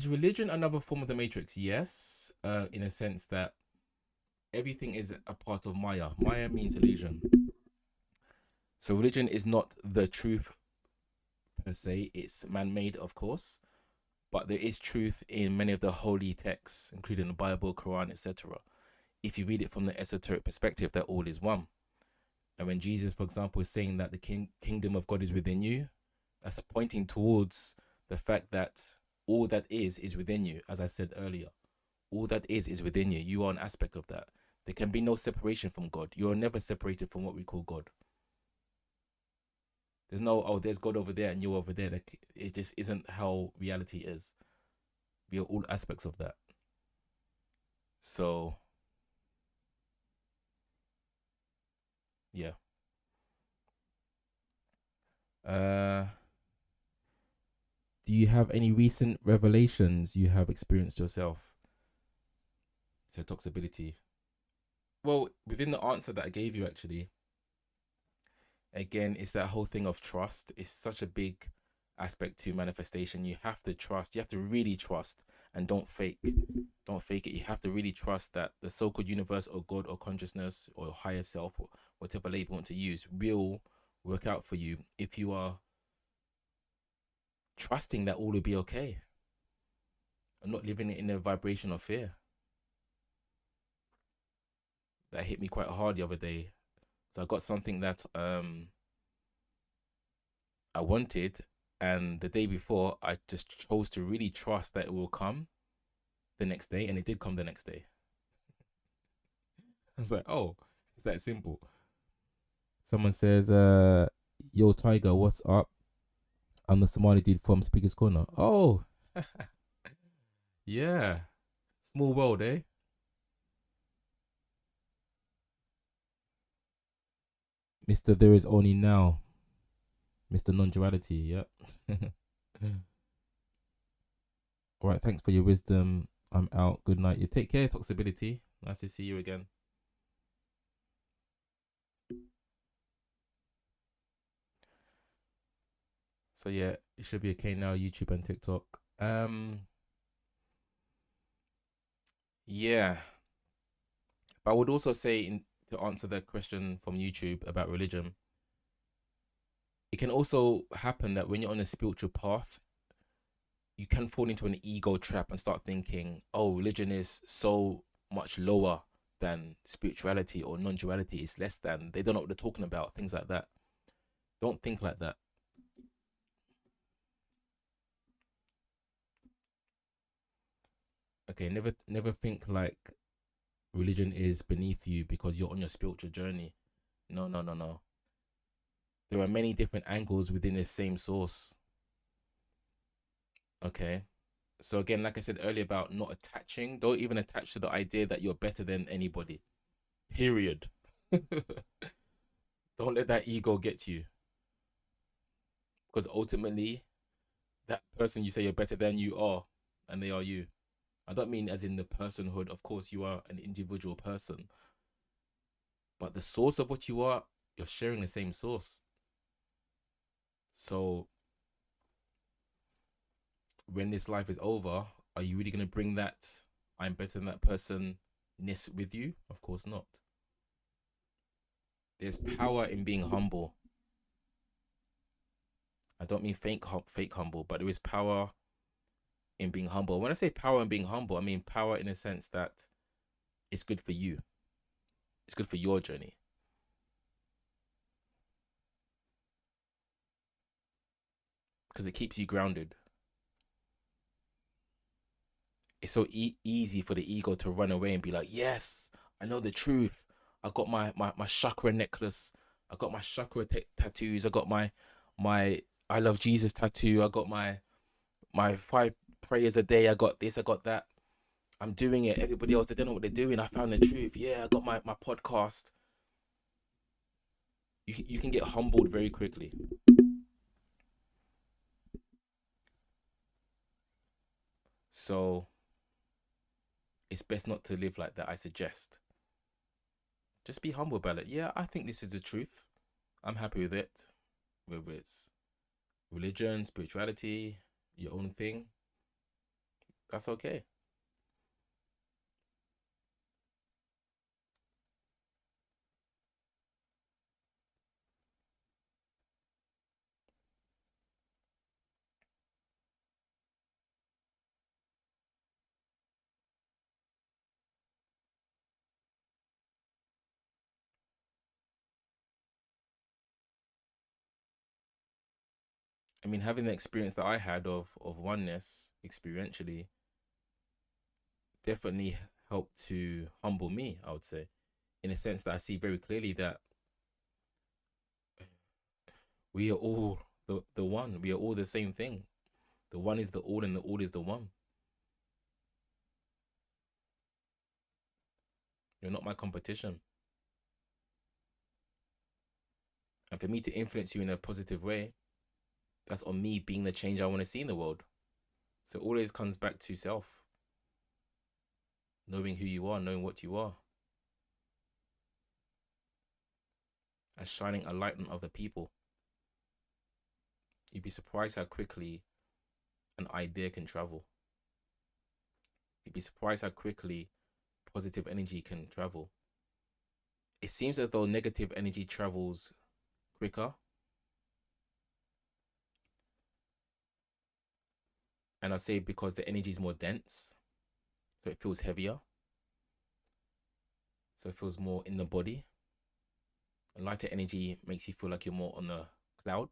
Is religion another form of the matrix? Yes, in a sense that everything is a part of Maya. Maya means illusion. So religion is not the truth per se. It's man-made, of course, but there is truth in many of the holy texts, including the Bible, Quran, etc. If you read it from the esoteric perspective, that all is one. And when Jesus, for example, is saying that the kingdom of God is within you, that's pointing towards the fact that all that is within you. As I said earlier, all that is within you. You are an aspect of that. There can be no separation from God. You are never separated from what we call God. There's no, oh, there's God over there and you're over there. It just isn't how reality is. We are all aspects of that. So, yeah. Do you have any recent revelations you have experienced yourself? So, toxicity. Well, within the answer that I gave you, actually, again, it's that whole thing of trust. It's such a big aspect to manifestation. You have to trust. You have to really trust, and don't fake. Don't fake it. You have to really trust that the so-called universe or God or consciousness or higher self or whatever label you want to use will work out for you if you are trusting that all will be okay and not living in a vibration of fear. That hit me quite hard the other day. So I got something that I wanted, and the day before I just chose to really trust that it will come the next day, and it did come the next day. I was like, oh, it's that simple. Someone says, yo Tiger, what's up? I'm the Somali dude from Speaker's Corner. Oh, yeah. Small world, eh? Mr. There is only now. Mr. Non-duality, yep. All right, thanks for your wisdom. I'm out. Good night. You take care, Toxicity. Nice to see you again. So yeah, it should be okay now, YouTube and TikTok. Yeah. But I would also say to answer the question from YouTube about religion, it can also happen that when you're on a spiritual path, you can fall into an ego trap and start thinking, oh, religion is so much lower than spirituality, or non-duality is less than. They don't know what they're talking about, things like that. Don't think like that. Okay, never think like religion is beneath you because you're on your spiritual journey. No, no, no, no. There are many different angles within the same source. Okay. So again, like I said earlier about not attaching, don't even attach to the idea that you're better than anybody. Period. Don't let that ego get to you. Because ultimately, that person you say you're better than, you are, and they are you. I don't mean as in the personhood. Of course, you are an individual person. But the source of what you are, you're sharing the same source. So when this life is over, are you really going to bring that I'm better than that person-ness with you? Of course not. There's power in being humble. I don't mean fake humble, but there is power in being humble. When I say power in being humble, I mean power in a sense that it's good for you. It's good for your journey. Because it keeps you grounded. It's so easy for the ego to run away and be like, yes, I know the truth. I got my chakra necklace. I got my chakra tattoos. I got my I love Jesus tattoo. I got my 5 prayers a day. I got this. I got that. I'm doing it. Everybody else, they don't know what they're doing. I found the truth. Yeah, I got my podcast. You can get humbled very quickly. So it's best not to live like that, I suggest. Just be humble about it. Yeah, I think this is the truth. I'm happy with it. Whether it's religion, spirituality, your own thing. That's okay. I mean, having the experience that I had of oneness experientially definitely helped to humble me, I would say, in a sense that I see very clearly that we are all the one. We are all the same thing. The one is the all, and the all is the one. You're not my competition. And for me to influence you in a positive way, that's on me being the change I want to see in the world. So it always comes back to self, knowing who you are, knowing what you are, and shining a light on other people. You'd be surprised how quickly an idea can travel. You'd be surprised how quickly positive energy can travel. It seems as though negative energy travels quicker, and I'll say because the energy is more dense, so it feels heavier, so it feels more in the body. And lighter energy makes you feel like you're more on a cloud.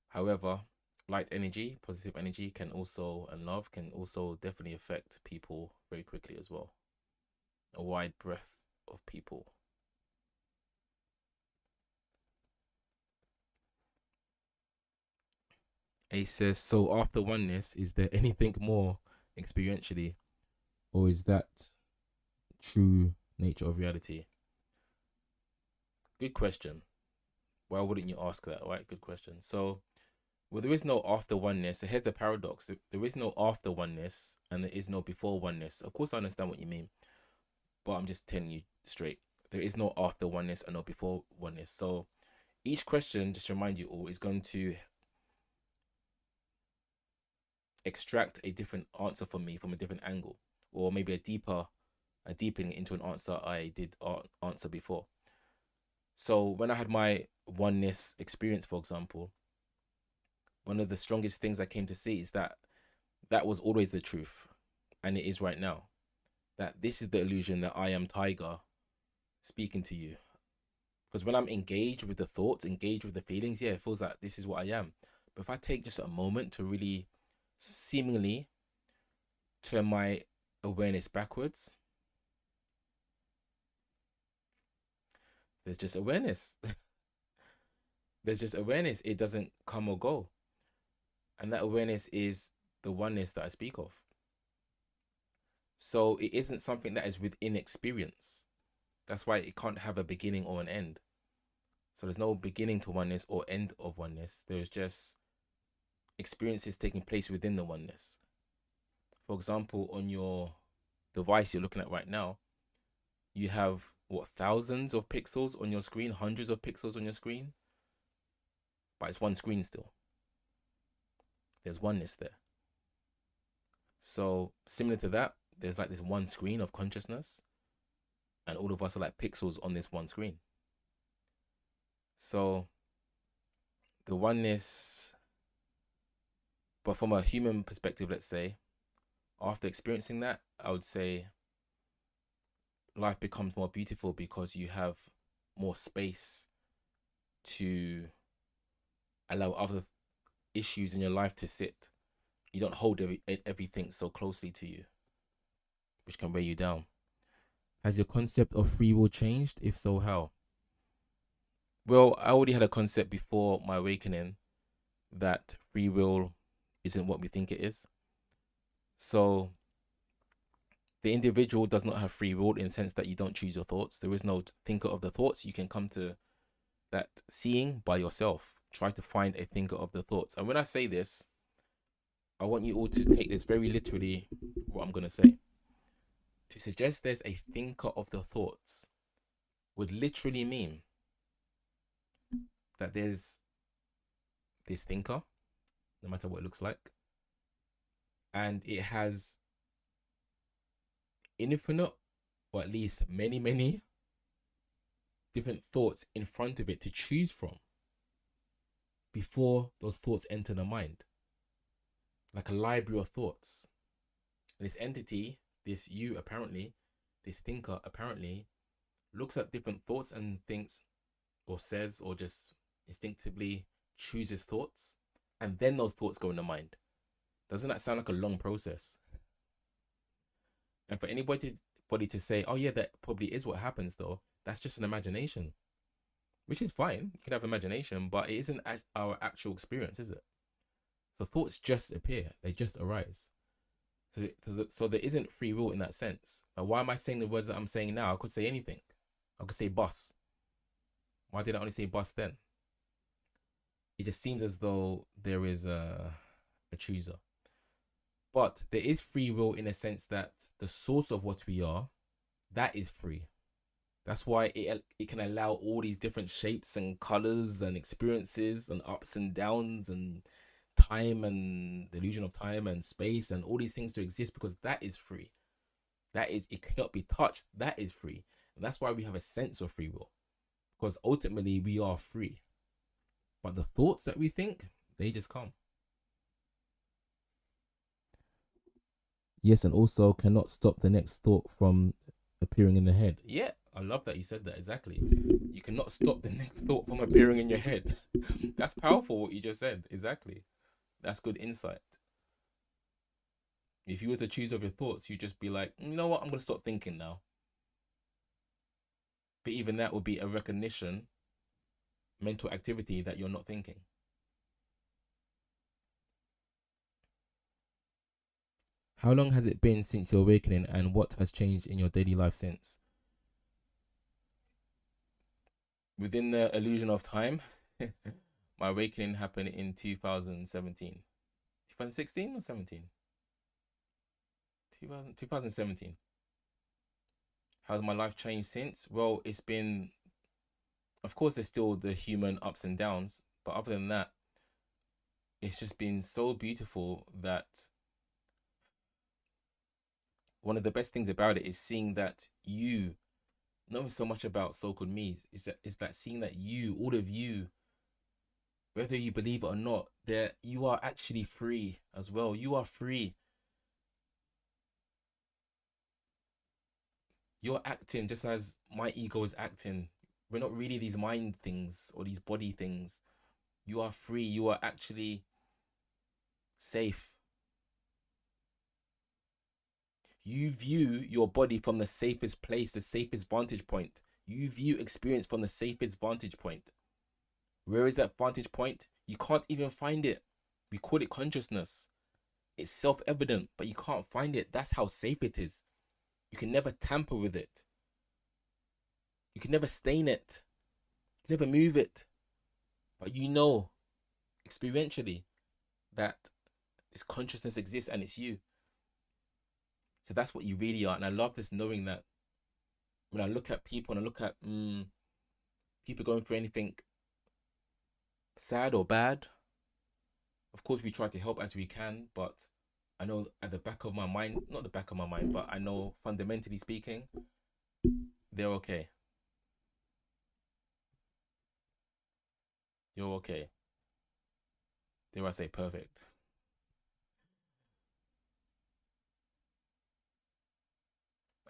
However, light energy, positive energy can also, and love can also definitely affect people very quickly as well. A wide breadth of people. Ace says, so after oneness, is there anything more experientially, or is that true nature of reality? Good question. Why wouldn't you ask that, right? Good question. So, well, there is no after oneness. So here's the paradox. There is no after oneness and there is no before oneness. Of course, I understand what you mean, but I'm just telling you straight. There is no after oneness and no before oneness. So each question, just to remind you all, is going to extract a different answer from me from a different angle, or maybe a deepening into an answer I did answer before. So when I had my oneness experience, for example, one of the strongest things I came to see is that that was always the truth, and it is right now. That this is the illusion that I am Tiger speaking to you. Because when I'm engaged with the thoughts, engaged with the feelings, yeah, it feels like this is what I am. But if I take just a moment to really seemingly turn my awareness backwards, there's just awareness. There's just awareness. It doesn't come or go. And that awareness is the oneness that I speak of. So it isn't something that is within experience. That's why it can't have a beginning or an end. So there's no beginning to oneness or end of oneness. There's just experiences taking place within the oneness. For example, on your device you're looking at right now, you have what, thousands of pixels on your screen, hundreds of pixels on your screen, but it's one screen still. There's oneness there. So similar to that, there's like this one screen of consciousness, and all of us are like pixels on this one screen. So the oneness, but from a human perspective, let's say, after experiencing that, I would say life becomes more beautiful because you have more space to allow other issues in your life to sit. You don't hold everything so closely to you, which can weigh you down. Has your concept of free will changed? If so, how? Well, I already had a concept before my awakening that free will isn't what we think it is. So the individual does not have free will in the sense that you don't choose your thoughts. There is no thinker of the thoughts. You can come to that seeing by yourself. Try to find a thinker of the thoughts. And when I say this, I want you all to take this very literally, what I'm going to say. To suggest there's a thinker of the thoughts would literally mean that there's this thinker, no matter what it looks like, and it has infinite, or at least many, many different thoughts in front of it to choose from before those thoughts enter the mind, like a library of thoughts. And this entity, this you apparently, this thinker apparently, looks at different thoughts and thinks, or says, or just instinctively chooses thoughts, and then those thoughts go in the mind. Doesn't that sound like a long process? And for anybody to say, oh yeah, that probably is what happens, though, that's just an imagination, which is fine. You can have imagination, but it isn't our actual experience, is it? So thoughts just appear, they just arise. So there isn't free will in that sense. Now, why am I saying the words that I'm saying now? I could say anything. I could say bus. Why did I only say bus then? It just seems as though there is a chooser. But there is free will in a sense that the source of what we are, that is free. That's why it can allow all these different shapes and colors and experiences and ups and downs and time and the illusion of time and space and all these things to exist, because that is free. That is, it cannot be touched. That is free. And that's why we have a sense of free will, because ultimately we are free. But the thoughts that we think, they just come. Yes, and also cannot stop the next thought from appearing in the head. Yeah, I love that you said that. Exactly. You cannot stop the next thought from appearing in your head. That's powerful what you just said. Exactly. That's good insight. If you were to choose over your thoughts, you'd just be like, you know what, I'm going to stop thinking now. But even that would be a recognition, mental activity, that you're not thinking. How long has it been since your awakening, and what has changed in your daily life since? Within the illusion of time, my awakening happened in 2017. 2016 or 17? 2017. How's my life changed since? Well, it's been, of course, there's still the human ups and downs, but other than that, it's just been so beautiful that one of the best things about it is seeing that you, not so much about so-called me, is that seeing that you, all of you, whether you believe it or not, that you are actually free as well. You are free. You're acting just as my ego is acting. We're not really these mind things or these body things. You are free. You are actually safe. You view your body from the safest place, the safest vantage point. You view experience from the safest vantage point. Where is that vantage point? You can't even find it. We call it consciousness. It's self-evident, but you can't find it. That's how safe it is. You can never tamper with it. You can never stain it. You can never move it. But you know, experientially, that this consciousness exists and it's you. So that's what you really are. And I love this, knowing that when I look at people and I look at people going through anything sad or bad, of course we try to help as we can, but I know at the back of my mind, not the back of my mind, but I know fundamentally speaking, they're okay. You're okay. Dare I say perfect.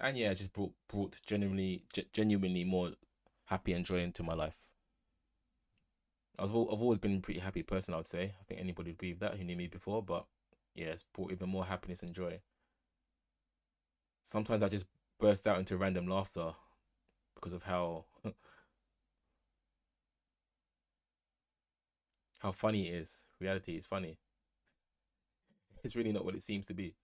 And yeah, it just brought genuinely more happy and joy into my life. I've always been a pretty happy person, I would say. I think anybody would agree with that who knew me before, but yeah, it's brought even more happiness and joy. Sometimes I just burst out into random laughter because of how how funny it is. Reality is funny. It's really not what it seems to be.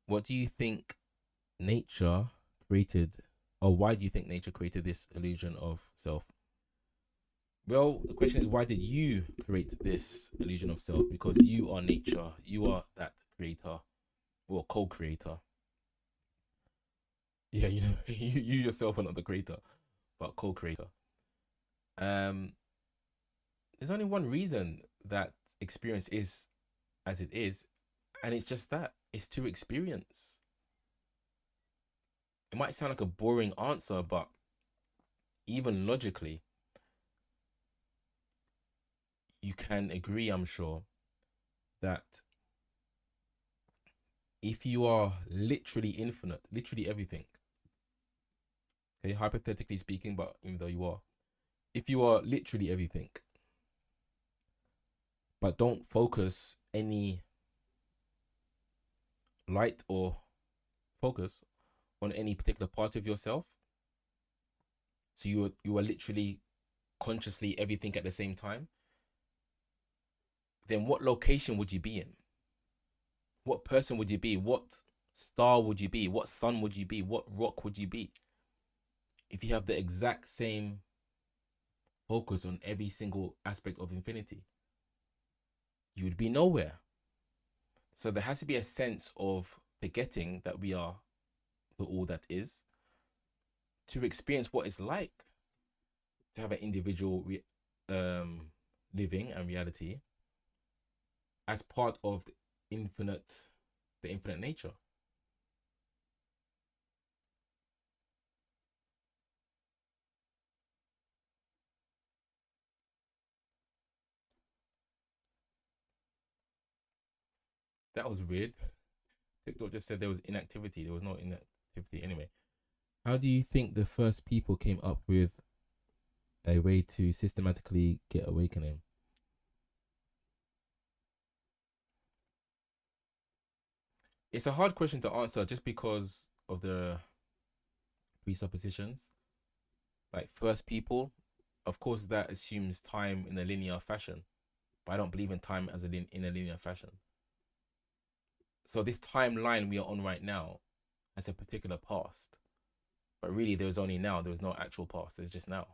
What do you think nature created, or why do you think nature created this illusion of self? Well, the question is, why did you create this illusion of self? Because you are nature. You are that creator, or co-creator. Yeah, you know, you yourself are not the creator, but co-creator. Um, There's only one reason that experience is as it is, and it's just that it's to experience. It might sound like a boring answer, but even logically, you can agree, I'm sure, that if you are literally infinite, literally everything, okay, hypothetically speaking, but even though you are, if you are literally everything, but don't focus any light or focus on any particular part of yourself, so you are literally consciously everything at the same time, then what location would you be in? What person would you be? What star would you be? What sun would you be? What rock would you be? If you have the exact same focus on every single aspect of infinity, you would be nowhere. So there has to be a sense of forgetting that we are the all that is, to experience what it's like to have an individual living and reality as part of the infinite nature. That was weird. TikTok just said there was inactivity. There was no inactivity. Anyway, how do you think the first people came up with a way to systematically get awakening? It's a hard question to answer just because of the presuppositions. Like first people, of course, that assumes time in a linear fashion, but I don't believe in time as in a linear fashion. So this timeline we are on right now has a particular past, but really there was only now. There was no actual past. There's just now.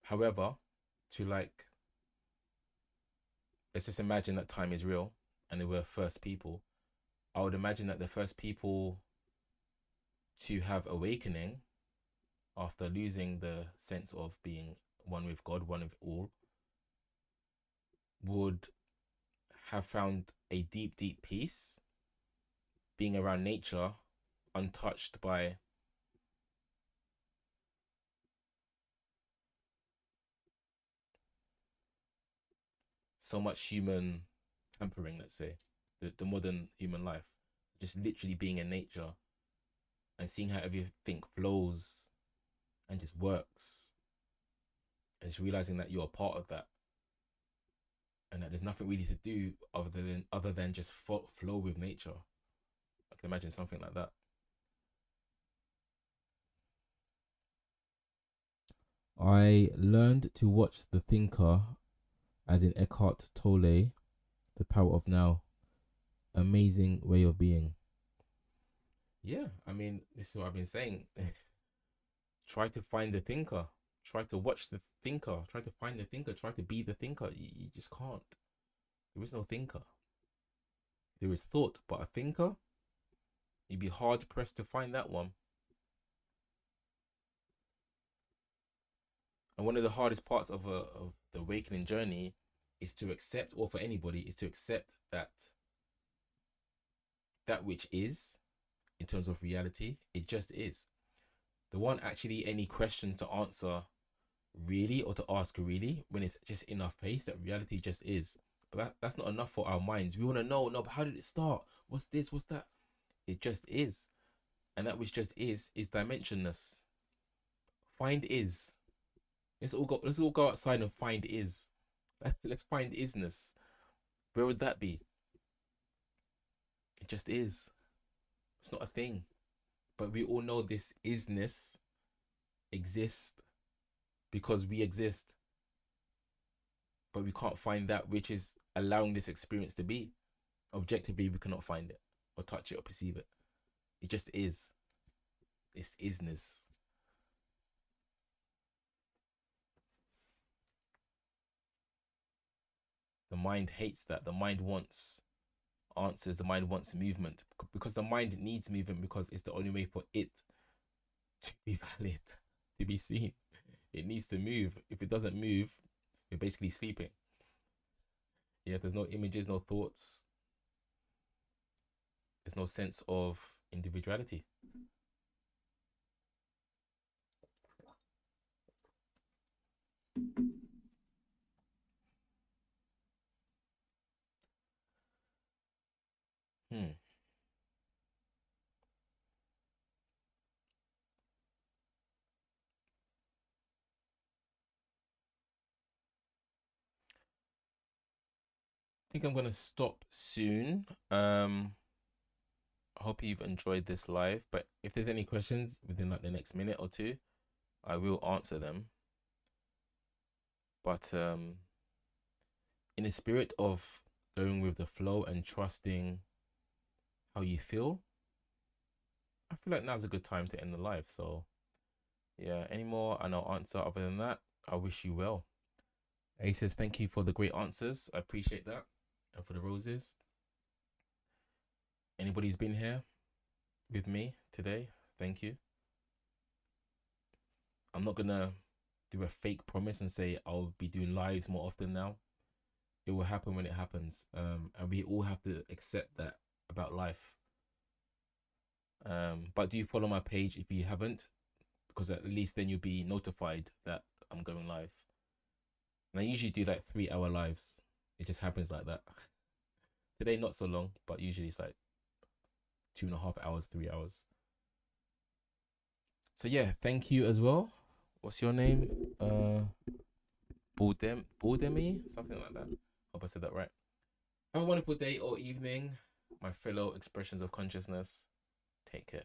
However, to like, let's just imagine that time is real and there were first people. I would imagine that the first people to have awakening after losing the sense of being one with God, one with all, would have found a deep, deep peace being around nature, untouched by so much human tampering, let's say, the modern human life. Just literally being in nature and seeing how everything flows and just works. And just realizing that you're a part of that. And that there's nothing really to do other than just flow with nature. I can imagine something like that. I learned to watch the thinker, as in Eckhart Tolle, The Power of Now. Amazing way of being. Yeah, I mean, this is what I've been saying. Try to find the thinker. Try to watch the thinker. Try to find the thinker. Try to be the thinker. You just can't. There is no thinker. There is thought, but a thinker, you'd be hard pressed to find that one. And one of the hardest parts of the awakening journey is to accept, or for anybody, is to accept that that which is, in terms of reality, it just is. There weren't actually any questions to answer really, or to ask really, when it's just in our face that reality just is. But that's not enough for our minds. We want to know, no, but how did it start? What's this? What's that? It just is. And that which just is dimensionless. Find is. Let's all go outside and find is. Let's find isness. Where would that be? It just is. It's not a thing. But we all know this isness exists because we exist. But we can't find that which is allowing this experience to be. Objectively, we cannot find it or touch it or perceive it. It just is. It's isness. The mind hates that. The mind wants answers. The mind wants movement, because the mind needs movement, because it's the only way for it to be valid, to be seen. It needs to move. If it doesn't move, you're basically sleeping. Yeah, there's no images, no thoughts. There's no sense of individuality. Hmm. I think I'm gonna stop soon. I hope you've enjoyed this live. But if there's any questions within like the next minute or two, I will answer them. But in the spirit of going with the flow and trusting how you feel, I feel like now's a good time to end the live. So yeah, any more and I'll answer. Other than that, I wish you well. A says thank you for the great answers. I appreciate that. And for the roses. Anybody who's been here with me today, thank you. I'm not gonna do a fake promise and say I'll be doing lives more often now. It will happen when it happens. And we all have to accept that about life. But do you follow my page if you haven't? Because at least then you'll be notified that I'm going live. And I usually do like 3 hour lives. It just happens like that. Today not so long, but usually it's like 2.5 hours, 3 hours. So yeah, thank you as well. What's your name? Baldemi, something like that. Hope I said that right. Have a wonderful day or evening, my fellow expressions of consciousness. Take care.